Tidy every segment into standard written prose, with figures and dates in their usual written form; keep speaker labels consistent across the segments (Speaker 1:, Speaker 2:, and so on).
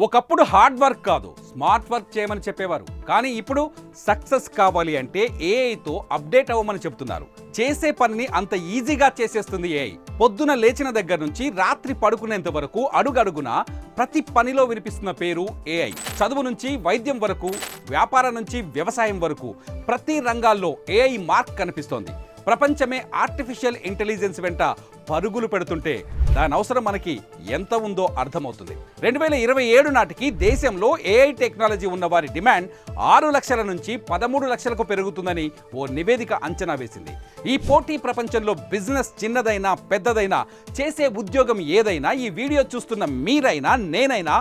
Speaker 1: ఒకప్పుడు hard work కాదు smart work చేయమని చెప్పేవారు, కానీ ఇప్పుడు సక్సెస్ కావాలి అంటే ఏఐతో అప్డేట్ అవ్వమని చెప్తున్నారు. చేసే పనిని అంత ఈజీగా చేసేస్తుంది ఏఐ. పొద్దున లేచిన దగ్గర నుంచి రాత్రి పడుకునేంత వరకు అడుగడుగున ప్రతి పనిలో వినిపిస్తున్న పేరు ఏఐ. చదువు నుంచి వైద్యం వరకు, వ్యాపారం నుంచి వ్యవసాయం వరకు ప్రతి రంగాల్లో ఏఐ మార్క్ కనిపిస్తోంది. ప్రపంచమే ఆర్టిఫిషియల్ ఇంటెలిజెన్స్ వెంట పరుగులు పెడుతుంటే దాని అవసరం మనకి ఎంత ఉందో అర్థమవుతుంది. 2027 నాటికి దేశంలో ఏఐ టెక్నాలజీ ఉన్న వారి డిమాండ్ 6 లక్షల నుంచి 13 లక్షలకు పెరుగుతుందని ఓ నివేదిక అంచనా వేసింది. ఈ పోటీ ప్రపంచంలో బిజినెస్ చిన్నదైనా పెద్దదైనా, చేసే ఉద్యోగం ఏదైనా, ఈ వీడియో చూస్తున్న మీరైనా నేనైనా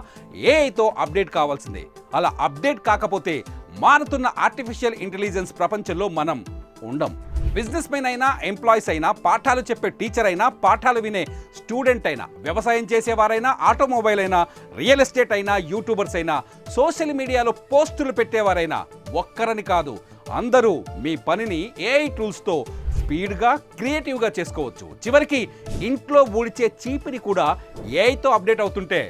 Speaker 1: ఏఐతో అప్డేట్ కావాల్సిందే. అలా అప్డేట్ కాకపోతే మారుతున్న ఆర్టిఫిషియల్ ఇంటెలిజెన్స్ ప్రపంచంలో మనం ఉండం. బిజినెస్ మెన్ అయినా, ఎంప్లాయీస్ అయినా, పాఠాలు చెప్పే టీచర్ అయినా, పాఠాలు వినే స్టూడెంట్ అయినా, వ్యవసాయం చేసేవారైనా, ఆటోమొబైల్ అయినా, రియల్ ఎస్టేట్ అయినా, యూట్యూబర్స్ అయినా, సోషల్ మీడియాలో పోస్టులు పెట్టేవారైనా, ఒక్కరని కాదు అందరూ మీ పనిని ఏఐ టూల్స్తో స్పీడ్గా, క్రియేటివ్గా చేసుకోవచ్చు. చివరికి ఇంట్లో ఊడిచే చీపిని కూడా ఏఐతో అప్డేట్ అవుతుంటే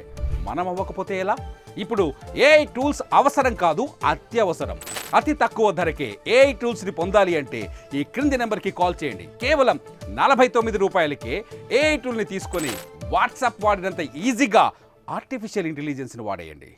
Speaker 1: మనం అవ్వకపోతే ఎలా? ఇప్పుడు ఏఐ టూల్స్ అవసరం కాదు, అత్యవసరం. అతి తక్కువ ధరకే ఏఐ టూల్స్ని పొందాలి అంటే ఈ క్రింది నెంబర్కి కాల్ చేయండి. కేవలం 49 రూపాయలకే ఏఐ టూల్ని తీసుకొని వాట్సాప్ వాడినంత ఈజీగా ఆర్టిఫిషియల్ ఇంటెలిజెన్స్ని వాడేయండి.